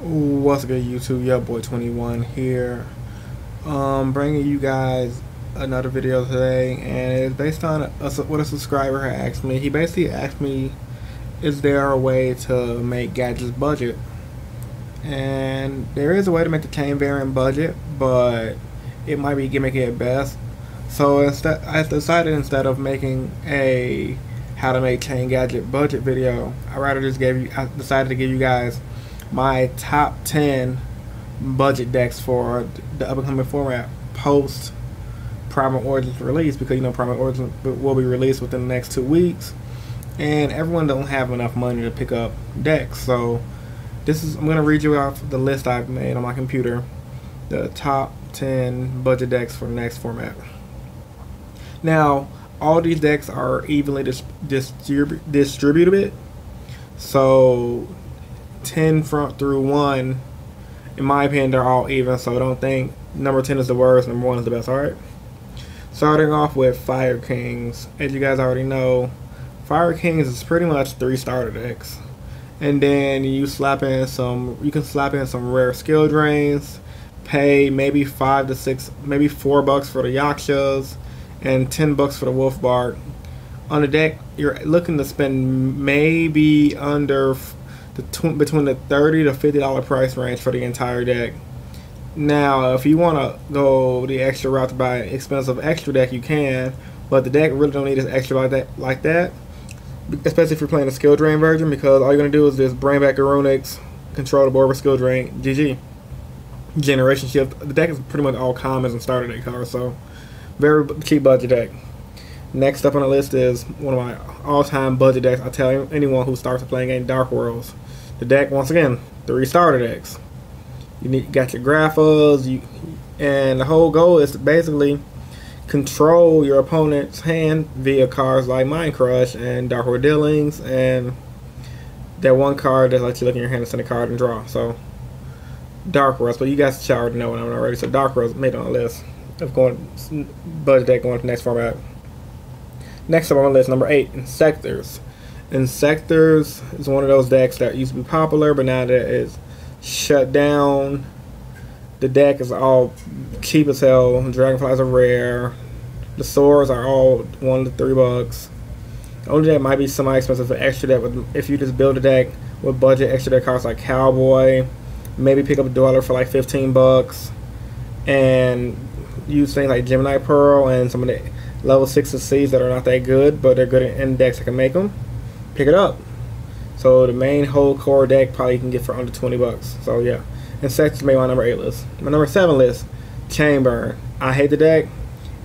What's good, YouTube? Your boy 21 here. Bringing you guys another video today, and it's based on what a subscriber had asked me. He basically asked me, is there a way to make gadgets budget? And there is a way to make the chain variant budget, but it might be gimmicky at best. So instead, I decided instead of making a how to make chain gadget budget video, I decided to give you guys my top 10 budget decks for the upcoming format post Primal Origins release, because you know Primal Origins will be released within the next 2 weeks, and everyone don't have enough money to pick up decks. So I'm gonna read you off the list I've made on my computer, the top 10 budget decks for the next format. Now, all these decks are evenly distributed, so 10 front through 1, in my opinion, they're all even, so don't think number 10 is the worst, number 1 is the best. Alright, starting off with Fire Kings. As you guys already know, Fire Kings is pretty much 3 starter decks, and then you can slap in some rare skill drains, pay maybe 5 to 6, maybe $4 for the Yakshas, and $10 for the Wolf Bard. On the deck, you're looking to spend maybe under between the $30 to $50 price range for the entire deck. Now, if you want to go the extra route to buy an expensive extra deck, you can, but the deck really don't need this extra like that, especially if you're playing the skill drain version, because all you're going to do is just bring back your Runics, control the board with skill drain, GG. Generation Shift. The deck is pretty much all commons and starter deck cards, so very cheap budget deck. Next up on the list is one of my all-time budget decks. I tell anyone who starts playing game, Dark Worlds. The deck, once again, 3 starter decks. You got your Graphas, and the whole goal is to basically control your opponent's hand via cards like Mind Crush and Dark World Dealings, and that one card that lets you look in your hand and send a card and draw. So Dark Worlds, but you guys should already know what I'm already. So Dark Worlds made it on the list of budget deck going to the next format. Next up on the list, number 8, Insectors. Insectors is one of those decks that used to be popular, but now that it's shut down. The deck is all cheap as hell. Dragonflies are rare. The swords are all $1 to $3. The only deck might be semi-expensive for extra deck, if you just build a deck with budget extra deck cards like Cowboy, maybe pick up a Dweller for like $15, and use things like Gemini Pearl and some of the level 6 Cs that are not that good, but they're good in decks that can make them. Pick it up. So the main whole core deck probably you can get for under $20. So yeah, Insectors made my number 8 list. My number 7 list, Chain Burn. I hate the deck.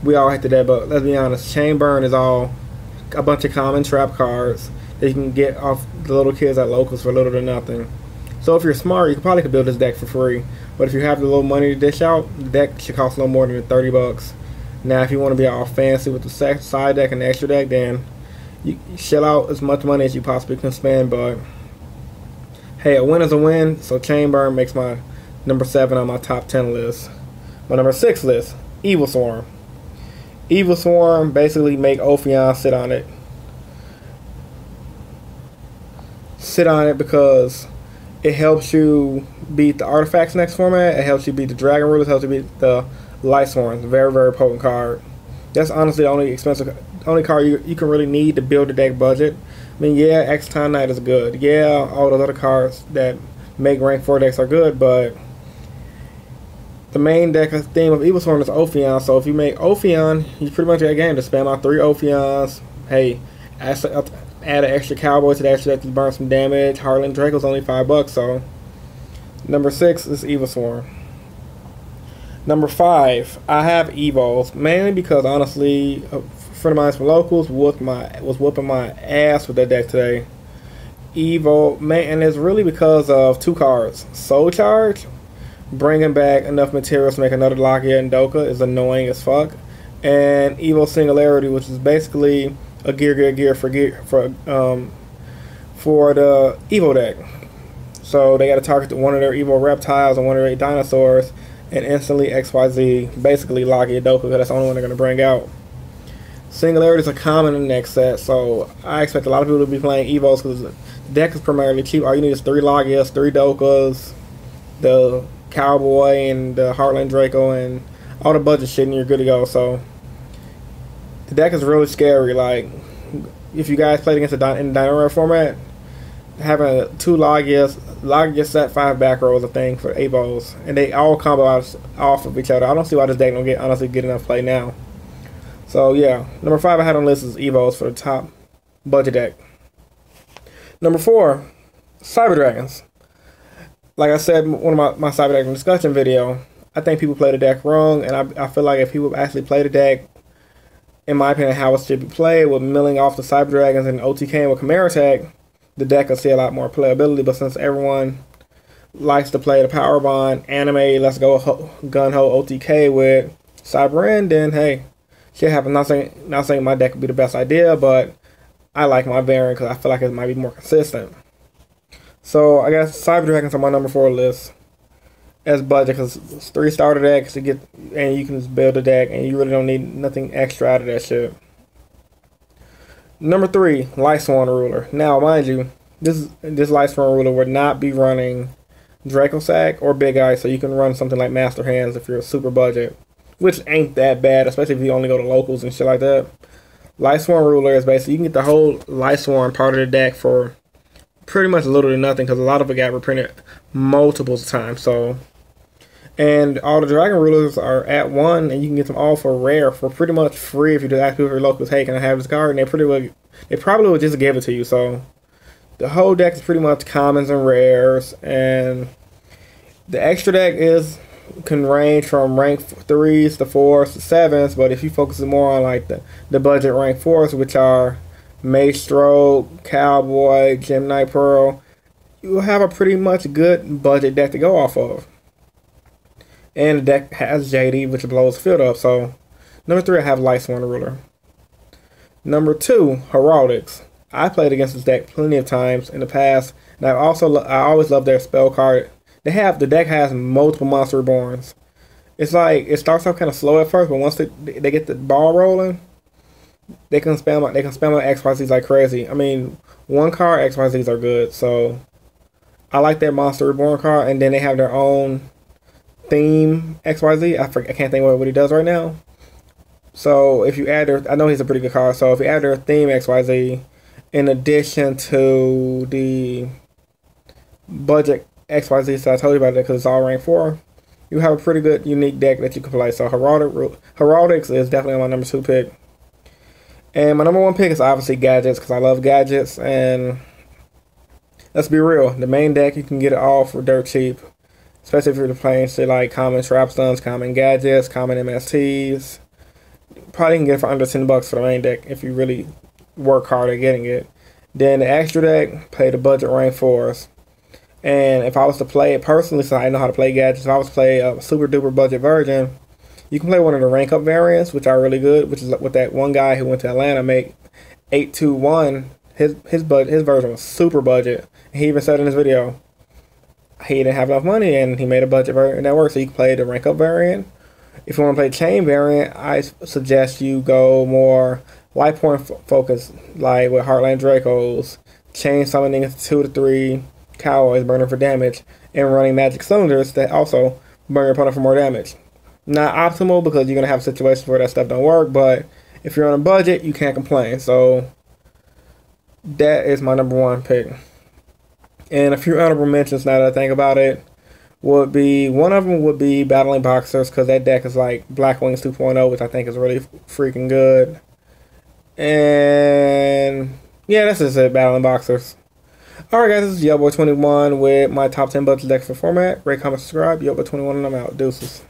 We all hate the deck, but let's be honest, Chain Burn is all a bunch of common trap cards that you can get off the little kids at locals for little to nothing. So if you're smart, you probably could build this deck for free. But if you have the little money to dish out, the deck should cost no more than $30. Now, if you want to be all fancy with the side deck and the extra deck, then you shell out as much money as you possibly can spend. But hey, a win is a win. So Chain Burn makes my number 7 on my top 10 list. My number 6 list, Evil Swarm. Evil Swarm basically make Ophion sit on it. Sit on it because it helps you beat the artifacts next format. It helps you beat the Dragon Rulers. It helps you beat the Light Swarms. Very, very potent card. That's honestly the only card you can really need to build a deck budget. I mean, yeah, X-Time Knight is good. Yeah, all those other cards that make rank 4 decks are good, but the main deck theme of Evil Swarm is Ophion. So if you make Ophion, you pretty much got a game to spam out 3 Ophions. Hey, add an extra Cowboy to the extra deck to burn some damage. Harlan Draco's only $5, so number 6 is Evil Swarm. Number 5, I have Evos, mainly because honestly, a friend of mine from locals was whooping my ass with that deck today. Evo, man, and it's really because of 2 cards. Soul Charge, bringing back enough materials to make another Lockyer and Doka is annoying as fuck, and Evo Singularity, which is basically a gear for the Evo deck. So they got to target one of their Evo reptiles and one of their dinosaurs, and instantly XYZ, basically Lockyer Doka, because that's the only one they're going to bring out. Singularities are common in the next set, so I expect a lot of people to be playing Evos because the deck is primarily cheap. All you need is 3 Loggias, 3 Dokas, the Cowboy and the Heartland Draco and all the budget shit, and you're good to go. So the deck is really scary. Like, if you guys played against in the Dynamo format, having two Logia set 5 back rows a thing for 8 balls, and they all combo off of each other. I don't see why this deck don't honestly get enough play now. So yeah, number 5 I had on the list is Evos for the top budget deck. Number 4, Cyber Dragons. Like I said in one of my Cyber Dragon discussion video, I think people play the deck wrong, and I feel like if people actually play the deck, in my opinion, how it should be played, with milling off the Cyber Dragons and OTK with Chimera Tech, the deck will see a lot more playability. But since everyone likes to play the Power Bond, anime, let's go gun-ho OTK with Cyber End, then hey, shit happens. Not saying my deck would be the best idea, but I like my variant because I feel like it might be more consistent. So I guess Cyber Dragons on my number 4 list as budget, because it's 3 starter decks to get, and you can just build a deck, and you really don't need nothing extra out of that shit. Number 3, Light Sworn Ruler. Now, mind you, this Light Sworn Ruler would not be running Draco Sack or Big Eye, so you can run something like Master Hands if you're a super budget, which ain't that bad, especially if you only go to locals and shit like that. Light Sworn Ruler is basically, you can get the whole Light Sworn part of the deck for pretty much little to nothing, because a lot of it got reprinted multiple times. So, and all the Dragon Rulers are at 1, and you can get them all for rare for pretty much free if you just ask people for locals, hey, can I have this card? And they probably would just give it to you. So the whole deck is pretty much commons and rares, and the extra deck can range from rank 3s to 4s to 7s, but if you focus more on like the budget rank 4s, which are Maestro, Cowboy, Gemini Pearl, you'll have a pretty much good budget deck to go off of. And the deck has JD, which blows field up. So number 3, I have Light Sworn Ruler. Number 2, Heraldics. I played against this deck plenty of times in the past, and I always love their spell card. The deck has multiple Monster Reborns. It's like, it starts off kind of slow at first, but once they get the ball rolling, they can spam out XYZs like crazy. I mean, 1 card XYZs are good, so I like their Monster Reborn card, and then they have their own theme XYZ. I can't think of what he does right now. So if you add I know he's a pretty good card, so if you add their theme XYZ in addition to the budget XYZ, so I told you about that because it's all rank 4, you have a pretty good unique deck that you can play. So Heraldics is definitely my number 2 pick. And my number 1 pick is obviously Gadgets, because I love Gadgets, and let's be real, the main deck, you can get it all for dirt cheap. Especially if you're playing shit like common Trap Stuns, common Gadgets, common MSTs. Probably can get it for under $10 for the main deck if you really work hard at getting it. Then the extra deck, play the budget rank 4s. And if I was to play it personally, so I know how to play Gadgets, if I was to play a super duper budget version, you can play one of the rank up variants, which are really good, which is with that one guy who went to Atlanta, make 821. His version was super budget. And he even said in his video, he didn't have enough money, and he made a budget variant that works. So you can play the rank up variant. If you want to play chain variant, I suggest you go more light point focus, like with Heartland Dracos, chain summoning 2 to 3 Cowboys, burning for damage, and running magic cylinders that also burn your opponent for more damage. Not optimal, because you're going to have situations where that stuff don't work, but if you're on a budget, you can't complain. So that is my number 1 pick. And a few honorable mentions, now that I think about it, would be, one of them would be Battling Boxers, because that deck is like Black Wings 2.0, which I think is really freaking good. And yeah, that's just it, Battling Boxers. Alright guys, this is YoBoy21 with my top 10 budget decks for format. Rate, comment, subscribe. YoBoy21 and I'm out. Deuces.